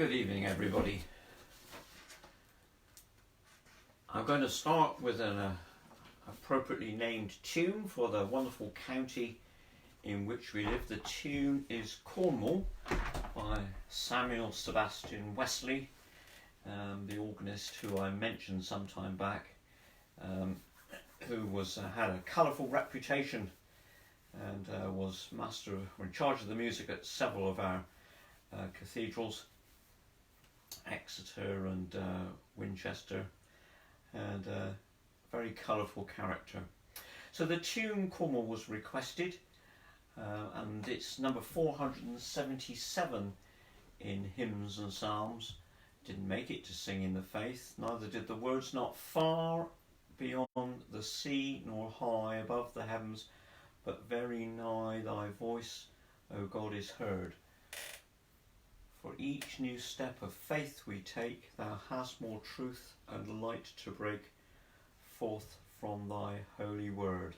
Good evening, everybody. I'm going to start with an appropriately named tune for the wonderful county in which we live. The tune is Cornwall by Samuel Sebastian Wesley, the organist who I mentioned some time back, who had a colourful reputation and was master or in charge of the music at several of our cathedrals, Exeter and Winchester, and a very colourful character. So the tune Cornwall was requested, and it's number 477 in Hymns and Psalms. Didn't make it to Sing in the Faith, neither did the words, not far beyond the sea nor high above the heavens, but very nigh thy voice, O God, is heard. For each new step of faith we take, thou hast more truth and light to break forth from thy holy word.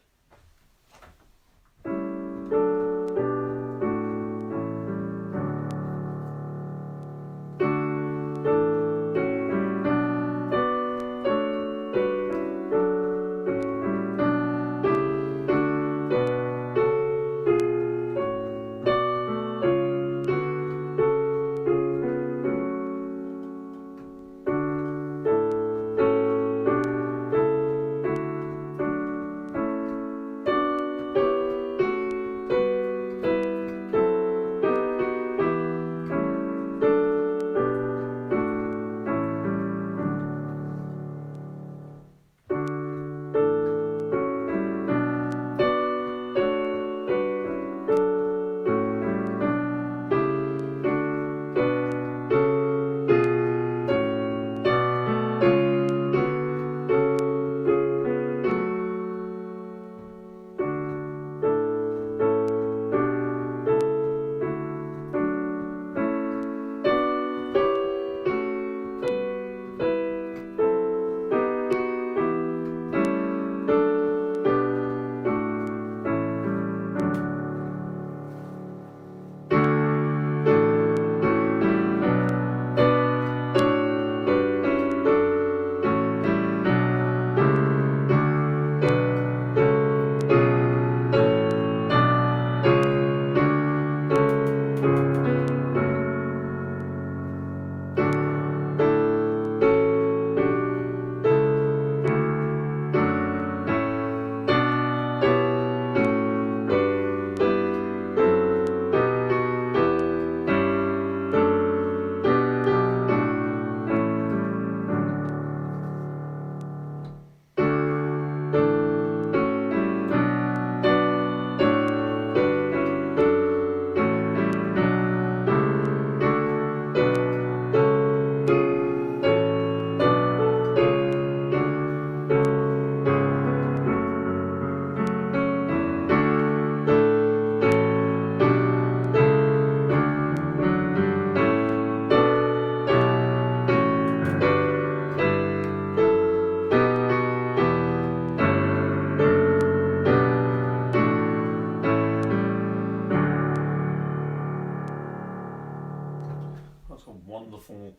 That's a wonderful,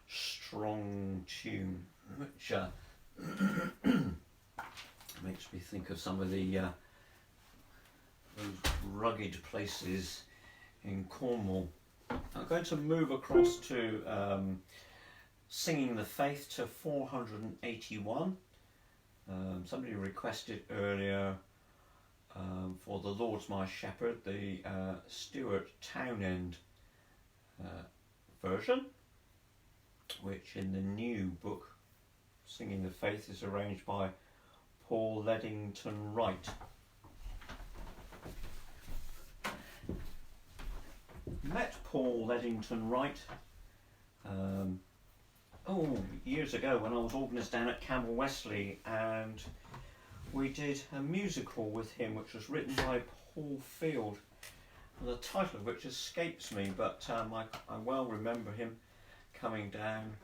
strong tune, which makes me think of some of the those rugged places in Cornwall. I'm going to move across to Singing the Faith to 481. Somebody requested earlier for The Lord's My Shepherd, the Stuart Townend version, which in the new book Singing the Faith is arranged by Paul Leddington Wright. Met Paul Leddington Wright years ago when I was organist down at Campbell Wesley, and we did a musical with him which was written by Paul Field, the title of which escapes me, but I well remember him coming down.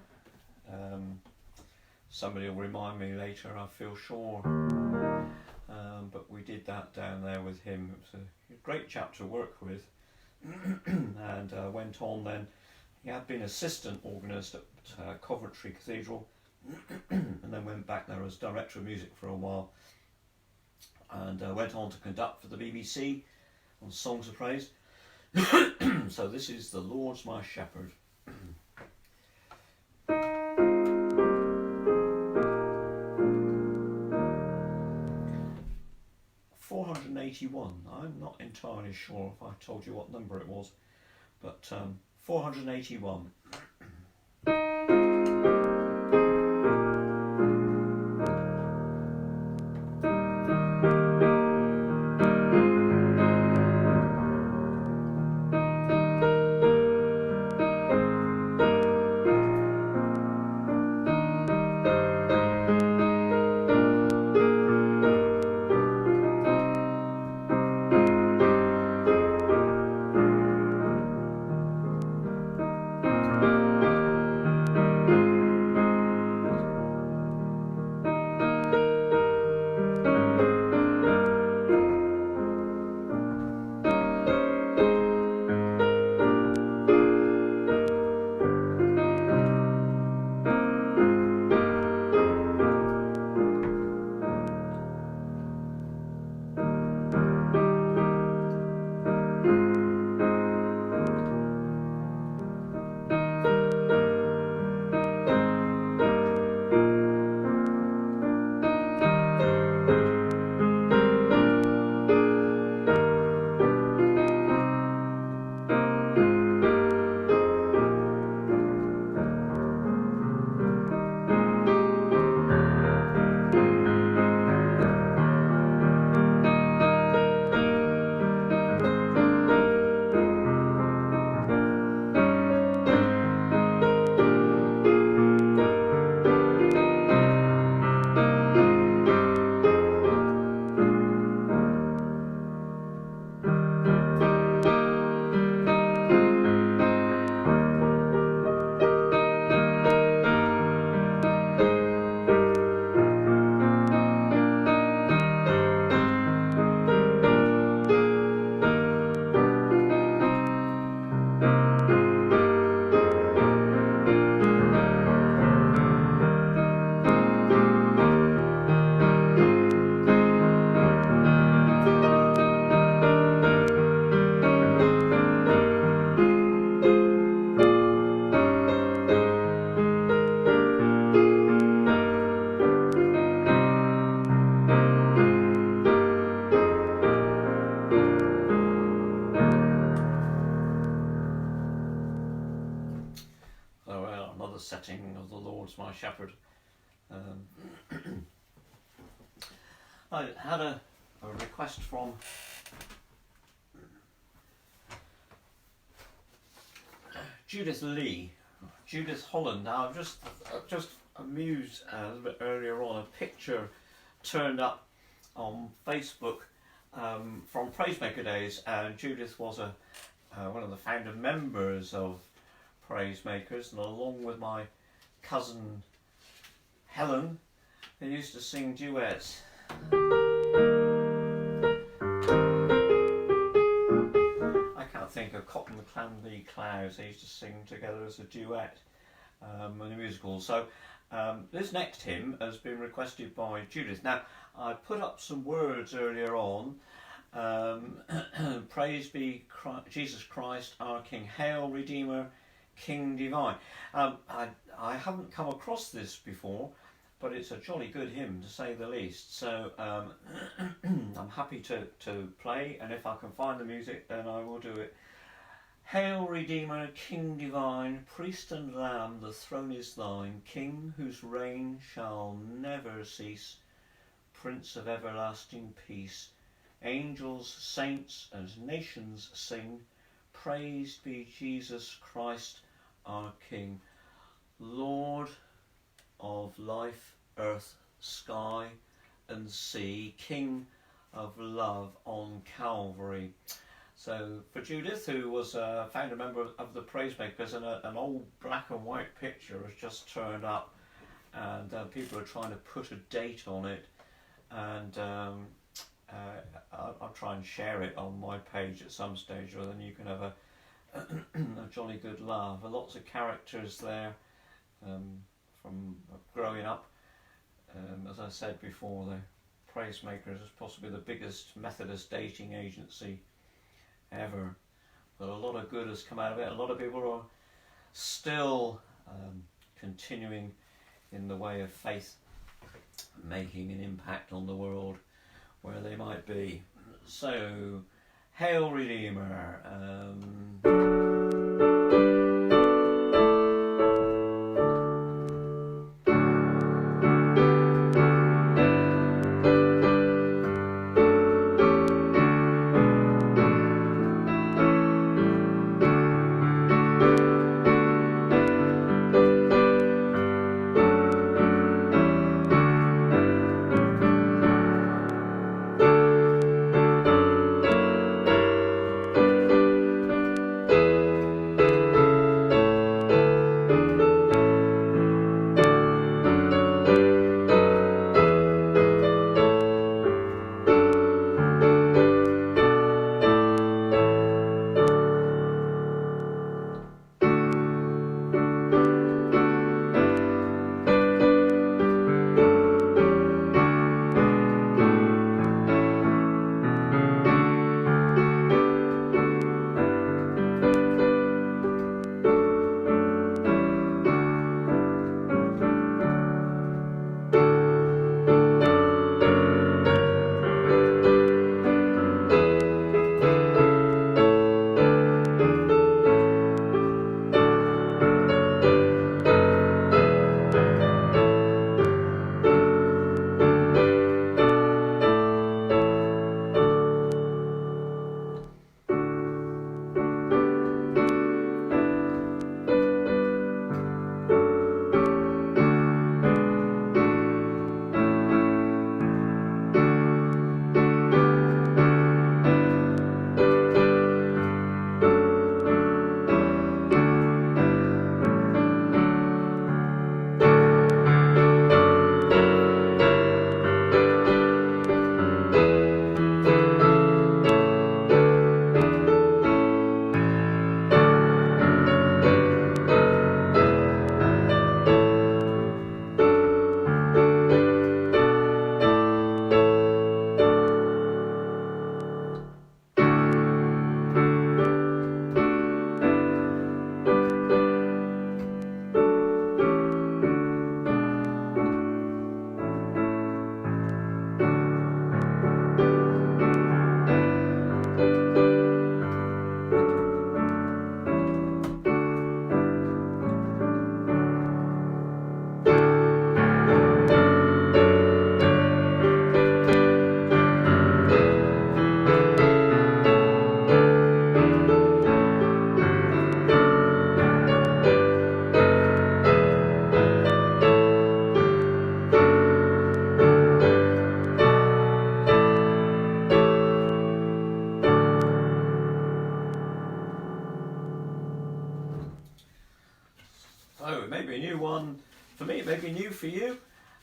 Somebody will remind me later, I feel sure. But we did that down there with him. It was a great chap to work with. And went on then He had been assistant organist at Coventry Cathedral and then went back there as director of music for a while, and went on to conduct for the BBC on Songs of Praise. So this is The Lord's My Shepherd. 481. I'm not entirely sure if I told you what number it was, but 481. Setting of The Lord's My Shepherd. I had a request from Judith Lee, Judith Holland. Now I've just amused a little bit earlier on, a picture turned up on Facebook from Praisemaker Days, and Judith was one of the founder members of Praisemakers, and along with my cousin Helen, they used to sing duets. I can't think of Cotton Clanley Clouds. They used to sing together as a duet in a musical. So this next hymn has been requested by Judith. Now I put up some words earlier on. Praise be Jesus Christ our King, hail Redeemer, King Divine. I haven't come across this before, but it's a jolly good hymn to say the least. So I'm happy to play, and if I can find the music, then I will do it. Hail Redeemer, King Divine, Priest and Lamb, the throne is thine, King whose reign shall never cease, Prince of everlasting peace. Angels, saints, and nations sing, praised be Jesus Christ our King, Lord of life, earth, sky and sea, King of love on Calvary. So for Judith, who was a founder member of the Praisemakers, and an old black and white picture has just turned up, and people are trying to put a date on it, and I'll try and share it on my page at some stage, or then you can have a jolly good laugh. Lots of characters there from growing up. As I said before, the Praise-Makers is possibly the biggest Methodist dating agency ever. But a lot of good has come out of it. A lot of people are still continuing in the way of faith, making an impact on the world where they might be. So, Hail Redeemer. So it may be a new one for me, it may be new for you,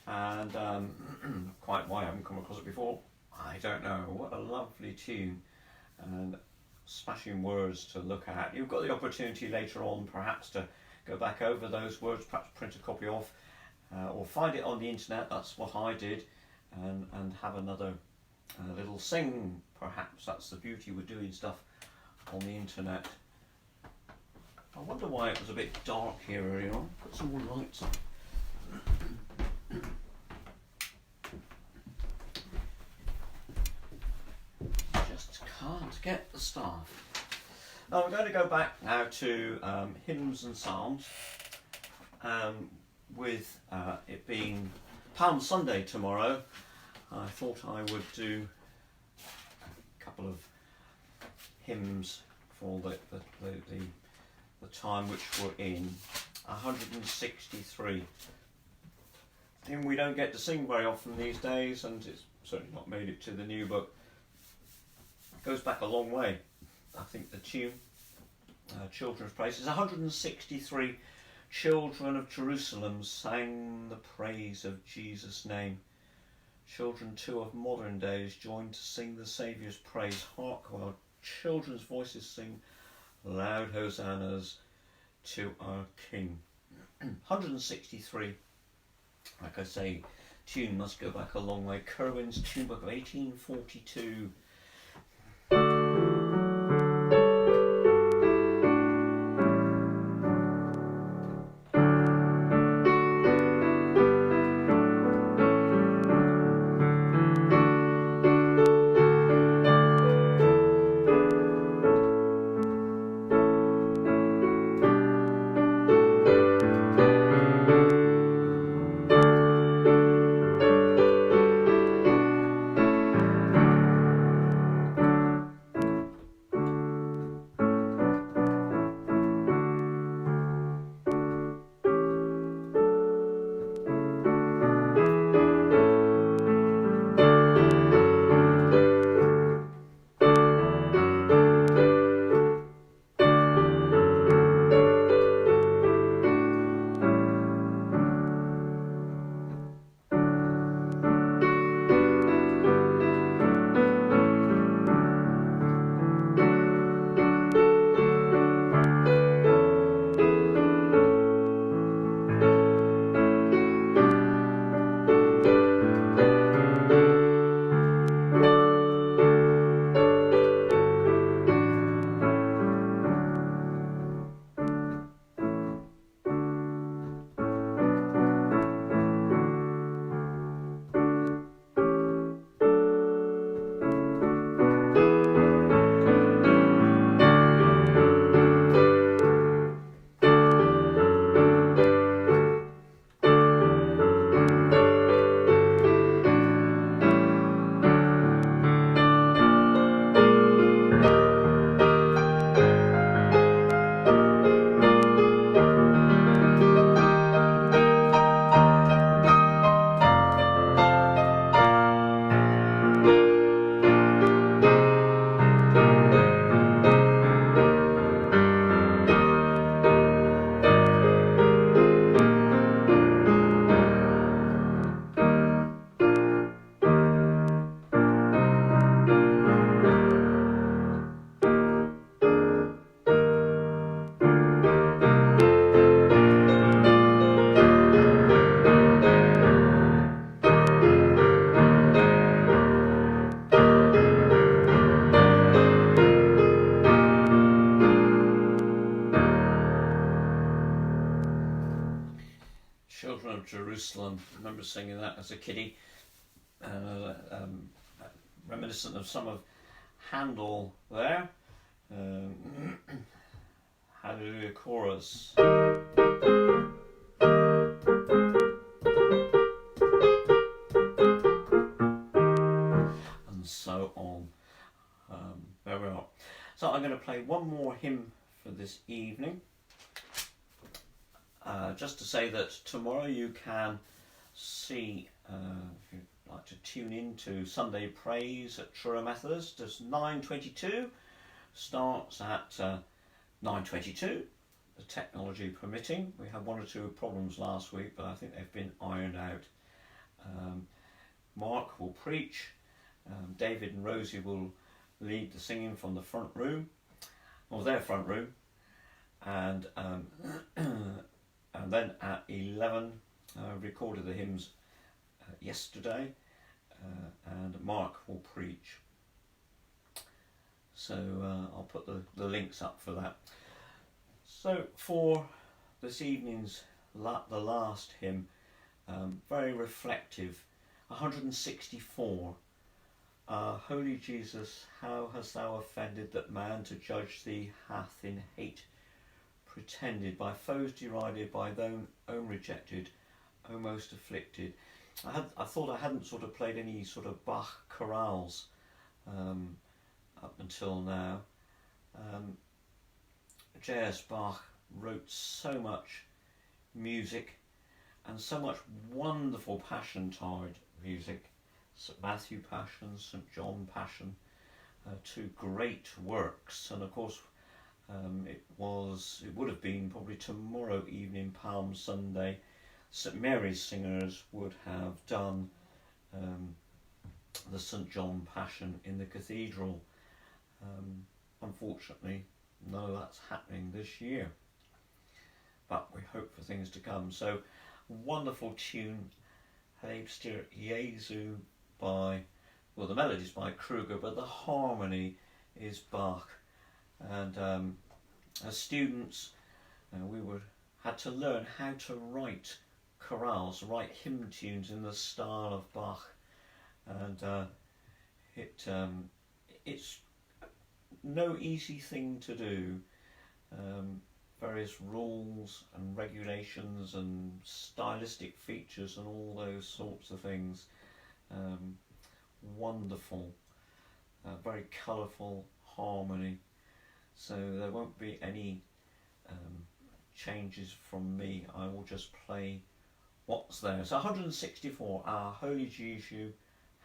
and quite why I haven't come across it before, I don't know. What a lovely tune, and smashing words to look at. You've got the opportunity later on perhaps to go back over those words, perhaps print a copy off, or find it on the internet. That's what I did, and have another little sing. Perhaps that's the beauty with doing stuff on the internet. I wonder why it was a bit dark here earlier on. Put some more lights on. Just can't get the staff. Now we're going to go back now to hymns and psalms, with it being Palm Sunday tomorrow. I thought I would do a couple of hymns for the time which we're in. 163. Hymn we don't get to sing very often these days, and it's certainly not made it to the new book. It goes back a long way. I think the tune, Children's Praise, is 163 children of Jerusalem sang the praise of Jesus' name. Children too of modern days joined to sing the Saviour's praise. Hark while children's voices sing, loud hosannas to our King. 163, like I say, tune must go back a long way. Kerwin's tune book of 1842. Children of Jerusalem. I remember singing that as a kiddie. Reminiscent of some of Handel there. Hallelujah chorus. And so on. There we are. So I'm going to play one more hymn for this evening. Just to say that tomorrow you can see, if you'd like to tune in to Sunday Praise at Truro Methodist, it's 9:22, starts at 9:22, the technology permitting. We had one or two problems last week, but I think they've been ironed out. Mark will preach, David and Rosie will lead the singing from the front room, or their front room, and then at 11, recorded the hymns yesterday, and Mark will preach. So I'll put the links up for that. So for this evening's the last hymn, very reflective, 164. Holy Jesus, how hast thou offended that man to judge thee hath in hate pretended, by foes derided, by thine own rejected, O most afflicted. I thought I hadn't sort of played any sort of Bach chorales up until now. J.S. Bach wrote so much music and so much wonderful Passiontide music. St. Matthew Passion, St. John Passion, two great works, and of course it would have been probably tomorrow evening, Palm Sunday, St. Mary's Singers would have done the St. John Passion in the cathedral. Unfortunately, none of that's happening this year, but we hope for things to come. So, wonderful tune, Helebster Jesu by, well, the melody's by Kruger, but the harmony is Bach. And as students, we had to learn how to write chorales, write hymn tunes in the style of Bach, and it's no easy thing to do. Various rules and regulations and stylistic features and all those sorts of things. Wonderful, very colourful harmony. So there won't be any changes from me. I will just play what's there. So 164, Our Holy Jesu,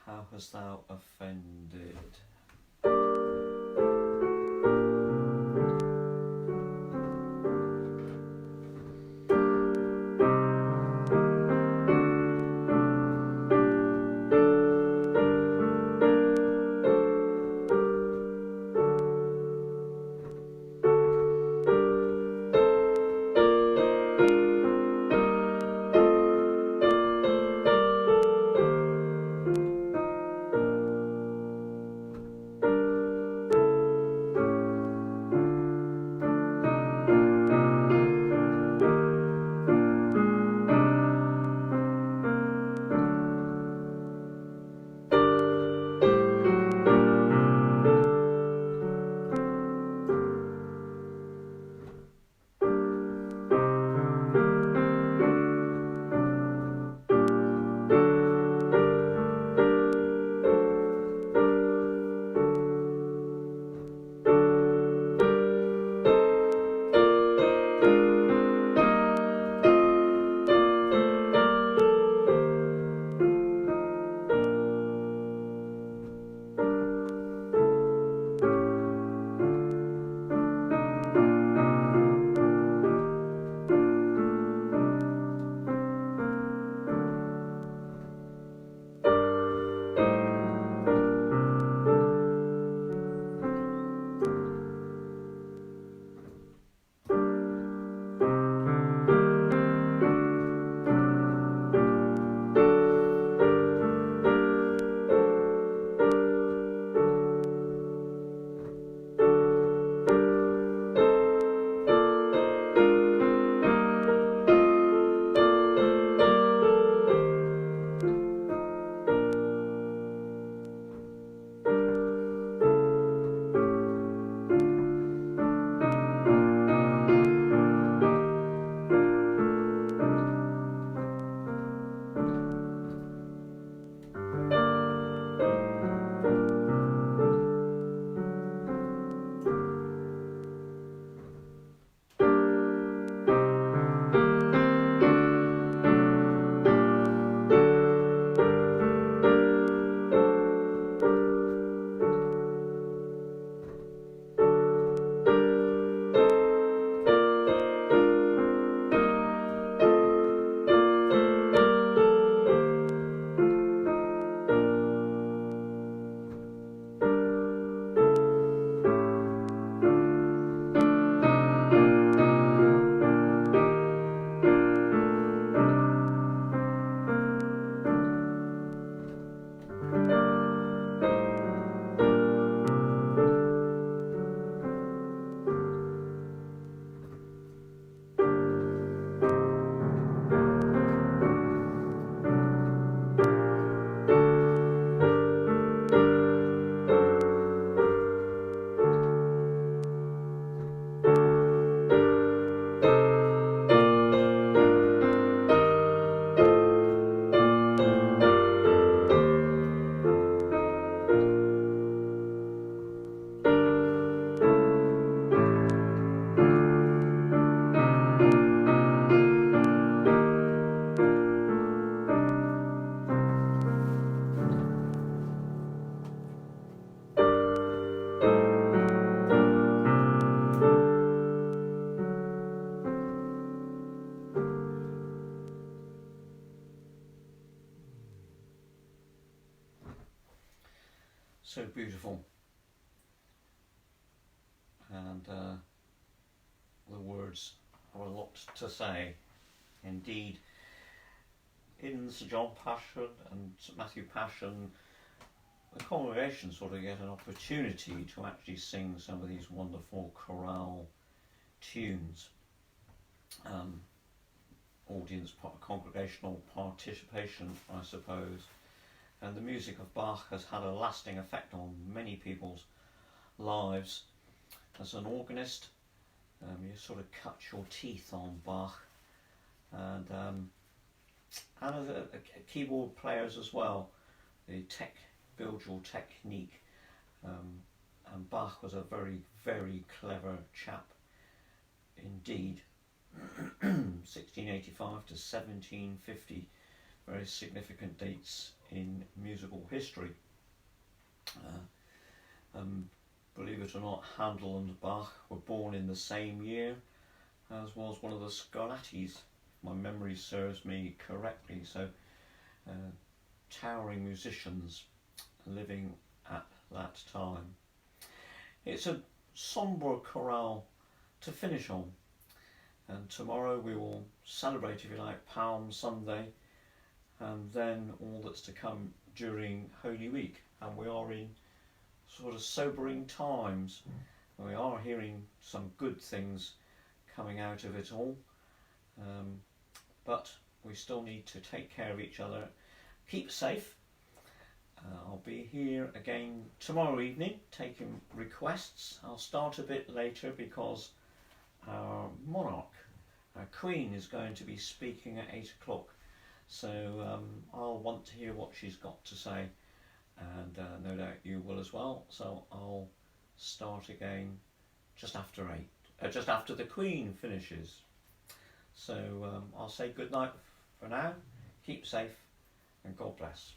how hast thou offended? So beautiful. and the words have a lot to say. Indeed, in St John Passion and St Matthew Passion, the congregation sort of get an opportunity to actually sing some of these wonderful chorale tunes. Congregational participation, I suppose. And the music of Bach has had a lasting effect on many people's lives. As an organist, you sort of cut your teeth on Bach, and as a keyboard players as well, build your technique. And Bach was a very, very clever chap indeed. 1685 to 1750, very significant dates in musical history. Believe it or not, Handel and Bach were born in the same year, as was one of the Scarlattis, if my memory serves me correctly. So towering musicians living at that time. It's a sombre chorale to finish on, and tomorrow we will celebrate, if you like, Palm Sunday, and then all that's to come during Holy Week. And we are in sort of sobering times. We are hearing some good things coming out of it all, but we still need to take care of each other, keep safe. I'll be here again tomorrow evening taking requests. I'll start a bit later because our monarch, our Queen, is going to be speaking at 8 o'clock, so I'll want to hear what she's got to say, and no doubt you will as well. So I'll start again just after 8, just after the Queen finishes. So I'll say good night for now, keep safe, and God bless.